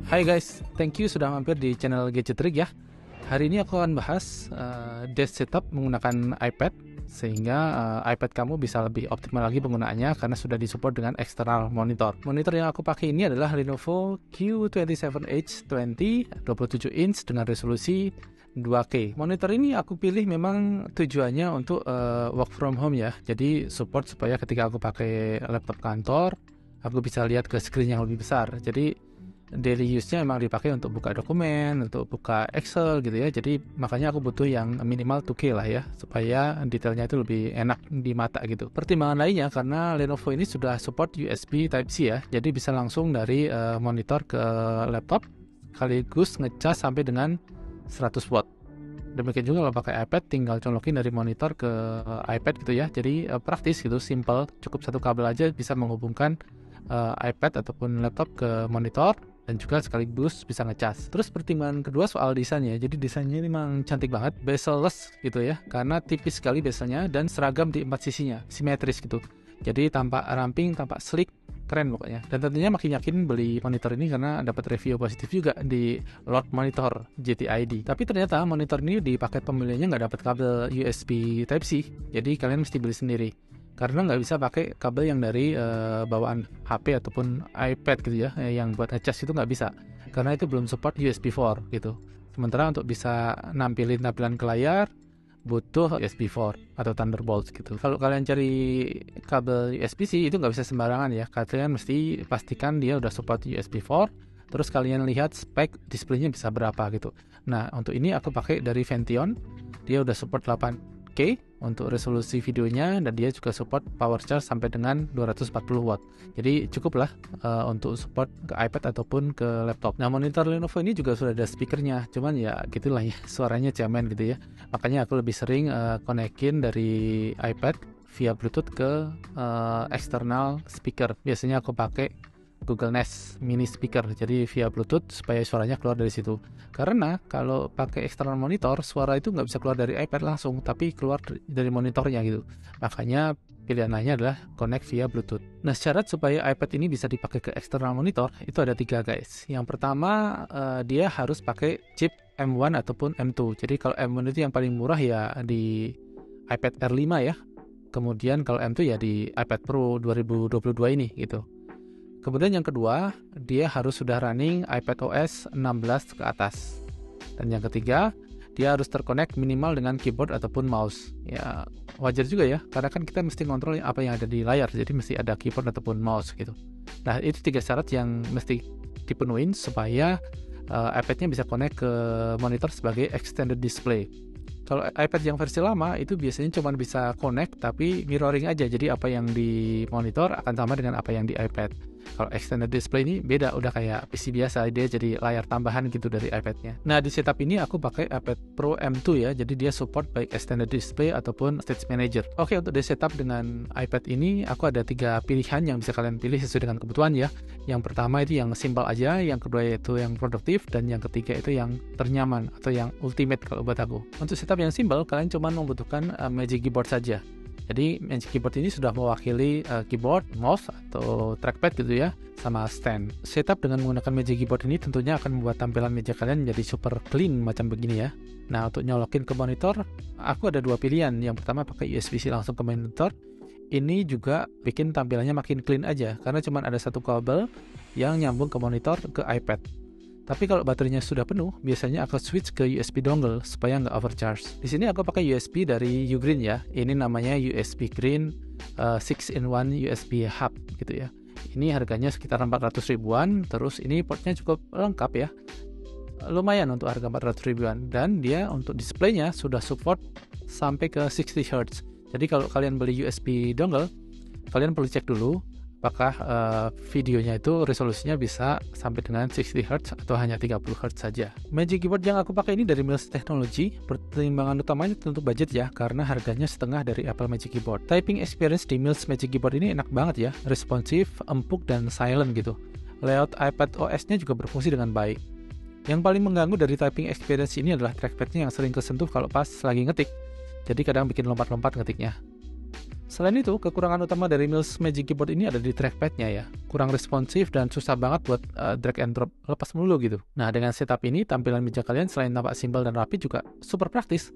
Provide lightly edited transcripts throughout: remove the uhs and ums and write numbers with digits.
Hai guys, thank you sudah mampir di channel Gadget Trick ya. Hari ini aku akan bahas desk setup menggunakan iPad, sehingga iPad kamu bisa lebih optimal lagi penggunaannya karena sudah disupport dengan external monitor. Monitor yang aku pakai ini adalah Lenovo Q27H20 27 inch dengan resolusi 2K. Monitor ini aku pilih memang tujuannya untuk work from home ya. Jadi support supaya ketika aku pakai laptop kantor, aku bisa lihat ke screen yang lebih besar. Jadi daily use-nya emang dipakai untuk buka dokumen, untuk buka Excel gitu ya. Jadi makanya aku butuh yang minimal 2K lah ya, supaya detailnya itu lebih enak di mata gitu. Pertimbangan lainnya karena Lenovo ini sudah support USB Type-C ya. Jadi bisa langsung dari monitor ke laptop sekaligus ngecas sampai dengan 100 watt. Demikian juga kalau pakai iPad, tinggal colokin dari monitor ke iPad gitu ya. Jadi praktis gitu, simple, cukup satu kabel aja bisa menghubungkan iPad ataupun laptop ke monitor dan juga sekaligus bisa ngecas. Terus pertimbangan kedua soal desainnya. Jadi desainnya ini memang cantik banget, bezel-less gitu ya, karena tipis sekali bezelnya dan seragam di 4 sisinya, simetris gitu. Jadi tampak ramping, tampak sleek, keren pokoknya. Dan tentunya makin yakin beli monitor ini karena dapat review positif juga di Lord Monitor GTID. Tapi ternyata monitor ini di paket pembeliannya nggak dapat kabel USB Type-C, jadi kalian mesti beli sendiri. Karena nggak bisa pakai kabel yang dari bawaan HP ataupun iPad gitu ya, yang buat ngecas itu nggak bisa, karena itu belum support USB 4 gitu. Sementara untuk bisa nampilin tampilan ke layar butuh USB 4 atau Thunderbolt gitu. Kalau kalian cari kabel USB-C itu nggak bisa sembarangan ya, kalian mesti pastikan dia udah support USB 4. Terus kalian lihat spek displaynya bisa berapa gitu. Nah untuk ini aku pakai dari Vention, dia udah support 8K untuk resolusi videonya, dan dia juga support power charge sampai dengan 240 watt. Jadi cukup lah untuk support ke iPad ataupun ke laptop. Nah monitor Lenovo ini juga sudah ada speakernya, cuman ya gitulah ya, suaranya cemen gitu ya. Makanya aku lebih sering konekin dari iPad via Bluetooth ke external speaker. Biasanya aku pakai Google Nest mini speaker, jadi via Bluetooth supaya suaranya keluar dari situ. Karena kalau pakai external monitor, suara itu nggak bisa keluar dari iPad langsung, tapi keluar dari monitornya gitu. Makanya pilihan lainnya adalah connect via Bluetooth. Nah syarat supaya iPad ini bisa dipakai ke external monitor itu ada 3 guys. Yang pertama dia harus pakai chip M1 ataupun M2. Jadi kalau M1 itu yang paling murah ya di iPad R5 ya. Kemudian kalau M2 ya di iPad Pro 2022 ini gitu. Kemudian yang kedua, dia harus sudah running iPadOS 16 ke atas. Dan yang ketiga, dia harus terkonek minimal dengan keyboard ataupun mouse. Ya wajar juga ya, karena kan kita mesti kontrol apa yang ada di layar, jadi mesti ada keyboard ataupun mouse gitu. Nah itu 3 syarat yang mesti dipenuhin supaya iPad-nya bisa connect ke monitor sebagai extended display. Kalau iPad yang versi lama itu biasanya cuma bisa connect tapi mirroring aja, jadi apa yang di monitor akan sama dengan apa yang di iPad. Kalau extended display ini beda, udah kayak PC biasa, dia jadi layar tambahan gitu dari iPad-nya. Nah di setup ini aku pakai iPad Pro M2 ya, jadi dia support baik extended display ataupun stage manager. Oke, untuk di setup dengan iPad ini aku ada 3 pilihan yang bisa kalian pilih sesuai dengan kebutuhan ya. Yang pertama itu yang simple aja, yang kedua itu yang produktif, dan yang ketiga itu yang ternyaman atau yang ultimate kalau buat aku. Untuk setup yang simple, kalian cuma membutuhkan Magic Keyboard saja. Jadi Magic Keyboard ini sudah mewakili keyboard, mouse, atau trackpad gitu ya, sama stand. Setup dengan menggunakan Magic Keyboard ini tentunya akan membuat tampilan meja kalian menjadi super clean macam begini ya. Nah untuk nyolokin ke monitor, aku ada 2 pilihan. Yang pertama pakai USB-C langsung ke monitor. Ini juga bikin tampilannya makin clean aja, karena cuma ada 1 kabel yang nyambung ke monitor ke iPad. Tapi kalau baterainya sudah penuh, biasanya aku switch ke USB dongle supaya nggak overcharge. Di sini aku pakai USB dari Ugreen ya. Ini namanya USB Green 6-in-1 USB hub gitu ya. Ini harganya sekitar 400 ribuan. Terus ini portnya cukup lengkap ya. Lumayan untuk harga 400 ribuan. Dan dia untuk displaynya sudah support sampai ke 60 Hz. Jadi kalau kalian beli USB dongle, kalian perlu cek dulu apakah videonya itu resolusinya bisa sampai dengan 60 Hz atau hanya 30 Hz saja. Magic Keyboard yang aku pakai ini dari Mills Technology. Pertimbangan utamanya tentu budget ya, karena harganya setengah dari Apple Magic Keyboard. Typing experience di Mills Magic Keyboard ini enak banget ya, responsif, empuk, dan silent gitu. Layout iPad OS-nya juga berfungsi dengan baik. Yang paling mengganggu dari typing experience ini adalah trackpad-nya yang sering kesentuh kalau pas lagi ngetik. Jadi kadang bikin lompat-lompat ngetiknya. Selain itu, kekurangan utama dari Mills Magic Keyboard ini ada di trackpadnya ya. Kurang responsif dan susah banget buat drag and drop, lepas melulu gitu. Nah, dengan setup ini, tampilan meja kalian selain tampak simpel dan rapi juga super praktis.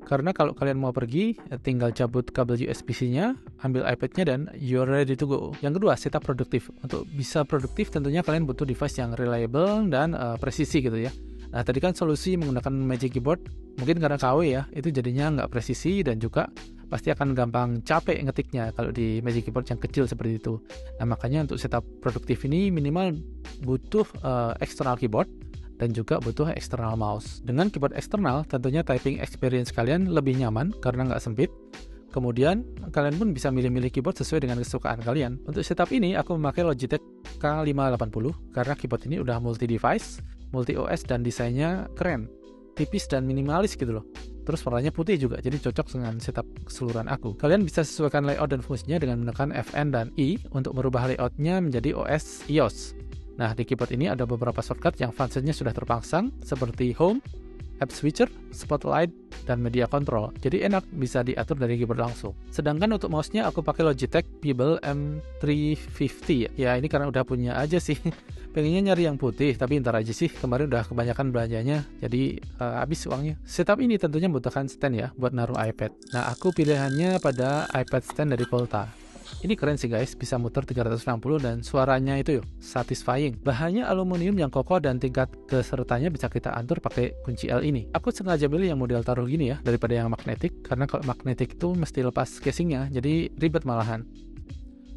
Karena kalau kalian mau pergi, tinggal cabut kabel USB-C-nya, ambil iPad-nya, dan you're ready to go. Yang kedua, setup produktif. Untuk bisa produktif, tentunya kalian butuh device yang reliable dan presisi gitu ya. Nah, tadi kan solusi menggunakan Magic Keyboard, mungkin karena KW ya, itu jadinya nggak presisi dan juga pasti akan gampang capek ngetiknya kalau di Magic Keyboard yang kecil seperti itu. Nah, makanya untuk setup produktif ini minimal butuh external keyboard dan juga butuh external mouse. Dengan keyboard eksternal, tentunya typing experience kalian lebih nyaman karena nggak sempit. Kemudian, kalian pun bisa milih-milih keyboard sesuai dengan kesukaan kalian. Untuk setup ini, aku memakai Logitech K580 karena keyboard ini udah multi-device, multi-OS, dan desainnya keren, tipis dan minimalis gitu loh. Terus warnanya putih juga, jadi cocok dengan setup keseluruhan aku. Kalian bisa sesuaikan layout dan fungsinya dengan menekan Fn dan I untuk merubah layoutnya menjadi OS iOS. Nah, di keyboard ini ada beberapa shortcut yang functionnya sudah terpasang, seperti Home, App Switcher, Spotlight, dan Media Control. Jadi enak, bisa diatur dari keyboard langsung. Sedangkan untuk mouse-nya aku pakai Logitech Pebble M350. Ya, ini karena udah punya aja sih. Pengennya nyari yang putih, tapi ntar aja sih. Kemarin udah kebanyakan belanjanya, jadi habis uangnya. Setup ini tentunya membutuhkan stand ya, buat naruh iPad. Nah, aku pilihannya pada iPad stand dari Volta. Ini keren sih guys, bisa muter 360 dan suaranya itu yuk, satisfying. Bahannya aluminium yang kokoh dan tingkat kesertanya bisa kita atur pakai kunci L ini. Aku sengaja pilih yang model taruh gini ya, daripada yang magnetik, karena kalau magnetik itu mesti lepas casingnya, jadi ribet malahan.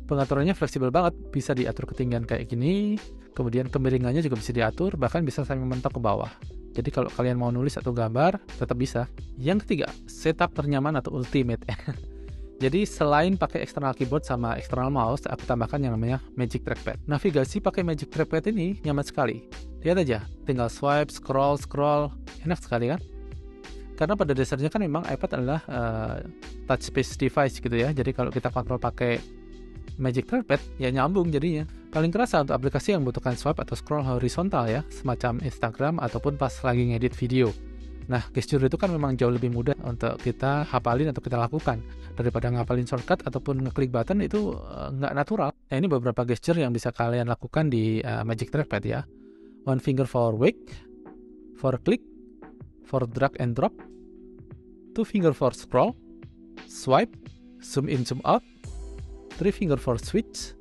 Pengaturannya fleksibel banget, bisa diatur ketinggian kayak gini, kemudian kemiringannya juga bisa diatur, bahkan bisa sampai mentok ke bawah. Jadi kalau kalian mau nulis atau gambar, tetap bisa. Yang ketiga, setup ternyaman atau ultimate. Jadi selain pakai external keyboard sama external mouse, aku tambahkan yang namanya Magic Trackpad. Navigasi pakai Magic Trackpad ini nyaman sekali. Lihat aja, tinggal swipe, scroll, enak sekali kan? Karena pada dasarnya kan memang iPad adalah touch-based device gitu ya. Jadi kalau kita kontrol pakai Magic Trackpad, ya nyambung jadinya. Paling kerasa untuk aplikasi yang membutuhkan swipe atau scroll horizontal ya, semacam Instagram ataupun pas lagi ngedit video. Nah, gesture itu kan memang jauh lebih mudah untuk kita hafalin atau kita lakukan daripada ngapalin shortcut ataupun ngeklik button itu nggak natural. Nah, ini beberapa gesture yang bisa kalian lakukan di Magic Trackpad ya. One finger for wake, for click, for drag and drop, two finger for scroll, swipe, zoom in, zoom out, three finger for switch,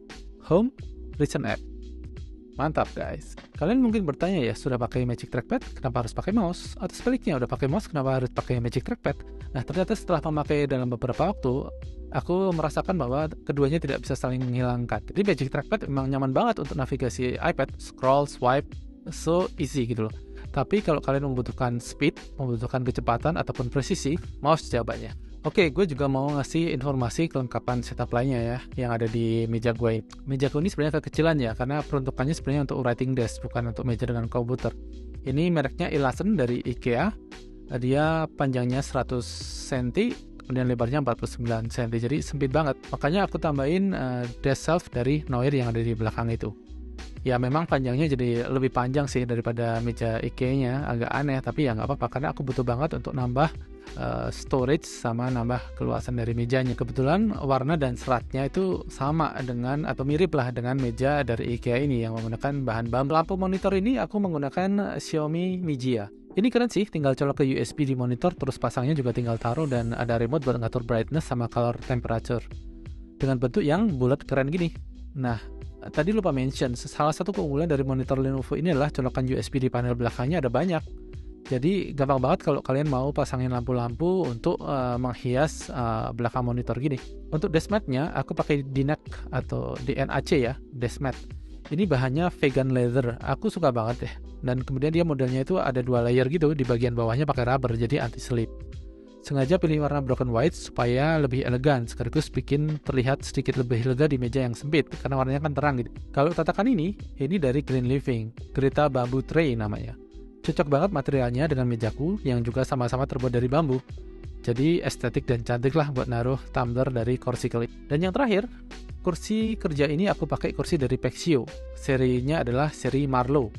home, recent app. Mantap guys. Kalian mungkin bertanya ya, sudah pakai Magic Trackpad, kenapa harus pakai mouse? Atau sebaliknya, udah pakai mouse, kenapa harus pakai Magic Trackpad? Nah, ternyata setelah memakai dalam beberapa waktu, aku merasakan bahwa keduanya tidak bisa saling menghilangkan. Jadi Magic Trackpad memang nyaman banget untuk navigasi iPad, scroll, swipe, so easy gitu loh. Tapi kalau kalian membutuhkan speed, membutuhkan kecepatan ataupun presisi, mouse jawabannya. Oke, gue juga mau ngasih informasi kelengkapan setup lainnya ya, yang ada di meja gue. Meja gue ini sebenarnya kekecilan ya, karena peruntukannya sebenarnya untuk writing desk, bukan untuk meja dengan komputer. Ini mereknya Elasen dari IKEA. Dia panjangnya 100 cm, kemudian lebarnya 49 cm, jadi sempit banget. Makanya aku tambahin desk shelf dari Noir yang ada di belakang itu. Ya memang panjangnya jadi lebih panjang sih daripada meja IKEA-nya, agak aneh, tapi ya nggak apa-apa karena aku butuh banget untuk nambah storage sama nambah keluasan dari mejanya. Kebetulan warna dan seratnya itu sama dengan atau mirip lah dengan meja dari IKEA ini yang menggunakan bahan bambu. Lampu monitor ini aku menggunakan Xiaomi Mijia. Ini keren sih, tinggal colok ke USB di monitor, terus pasangnya juga tinggal taruh dan ada remote buat ngatur brightness sama color temperature. Dengan bentuk yang bulat keren gini. Nah, tadi lupa mention, salah satu keunggulan dari monitor Lenovo ini adalah colokan USB di panel belakangnya ada banyak. Jadi gampang banget kalau kalian mau pasangin lampu-lampu untuk menghias belakang monitor gini. Untuk deskmat-nya aku pakai DINAC atau DNAC ya, deskmat. Ini bahannya vegan leather, aku suka banget ya. Dan kemudian dia modelnya itu ada 2 layer gitu, di bagian bawahnya pakai rubber jadi anti slip. Sengaja pilih warna broken white supaya lebih elegan, sekaligus bikin terlihat sedikit lebih lega di meja yang sempit, karena warnanya kan terang gitu. Kalau tatakan ini dari Green Living, Greta Bamboo Tray namanya. Cocok banget materialnya dengan mejaku yang juga sama-sama terbuat dari bambu. Jadi estetik dan cantik lah buat naruh tumbler dari Corsicle. Dan yang terakhir, kursi kerja ini aku pakai kursi dari Pexio. Serinya adalah seri Marlow.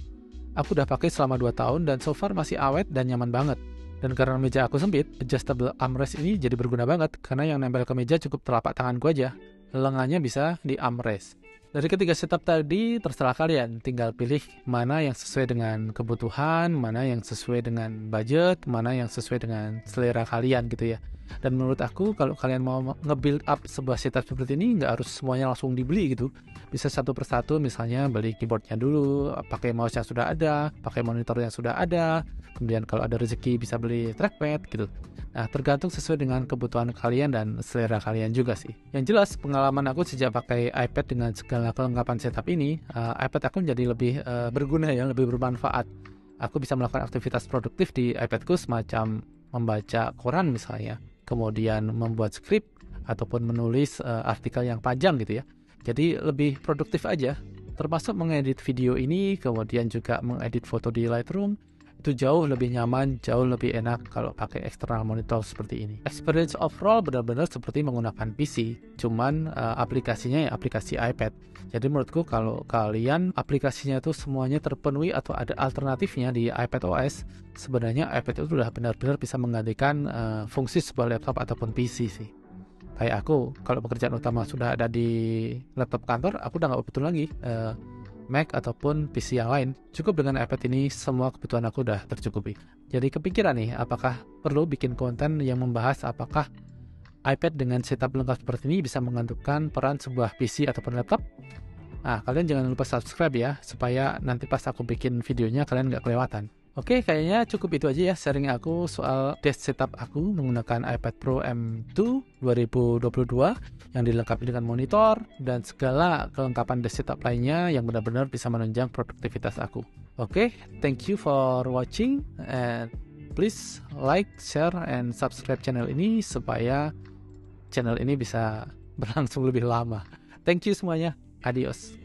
Aku udah pakai selama 2 tahun dan so far masih awet dan nyaman banget. Dan karena meja aku sempit, adjustable armrest ini jadi berguna banget karena yang nempel ke meja cukup telapak tanganku aja. Lengannya bisa di armrest. Dari ketiga setup tadi, terserah kalian, tinggal pilih mana yang sesuai dengan kebutuhan, mana yang sesuai dengan budget, mana yang sesuai dengan selera kalian gitu ya. Dan menurut aku, kalau kalian mau nge-build up sebuah setup seperti ini, nggak harus semuanya langsung dibeli gitu. Bisa satu persatu, misalnya beli keyboardnya dulu, pakai mouse yang sudah ada, pakai monitor yang sudah ada, kemudian kalau ada rezeki bisa beli trackpad gitu. Nah, tergantung sesuai dengan kebutuhan kalian dan selera kalian juga sih. Yang jelas, pengalaman aku sejak pakai iPad dengan segala kelengkapan setup ini, iPad aku menjadi lebih berguna ya, lebih bermanfaat. Aku bisa melakukan aktivitas produktif di iPadku semacam membaca koran misalnya, kemudian membuat skrip, ataupun menulis artikel yang panjang gitu ya. Jadi lebih produktif aja, termasuk mengedit video ini, kemudian juga mengedit foto di Lightroom. Itu jauh lebih nyaman, jauh lebih enak kalau pakai external monitor seperti ini. Experience overall benar-benar seperti menggunakan PC, cuman aplikasinya ya aplikasi iPad. Jadi menurutku kalau kalian aplikasinya itu semuanya terpenuhi atau ada alternatifnya di iPad OS, sebenarnya iPad itu sudah benar-benar bisa menggantikan fungsi sebuah laptop ataupun PC sih. Kayak aku, kalau pekerjaan utama sudah ada di laptop kantor, aku udah nggak butuh lagi Mac ataupun PC yang lain. Cukup dengan iPad ini semua kebutuhan aku udah tercukupi. Jadi kepikiran nih, apakah perlu bikin konten yang membahas apakah iPad dengan setup lengkap seperti ini bisa menggantikan peran sebuah PC ataupun laptop? Nah, kalian jangan lupa subscribe ya, supaya nanti pas aku bikin videonya kalian nggak kelewatan. Oke, kayaknya cukup itu aja ya sharing aku soal desk setup aku menggunakan iPad Pro M2 2022 yang dilengkapi dengan monitor dan segala kelengkapan desk setup lainnya yang benar-benar bisa menunjang produktivitas aku. Oke, thank you for watching and please like, share, and subscribe channel ini supaya channel ini bisa berlangsung lebih lama. Thank you semuanya. Adios.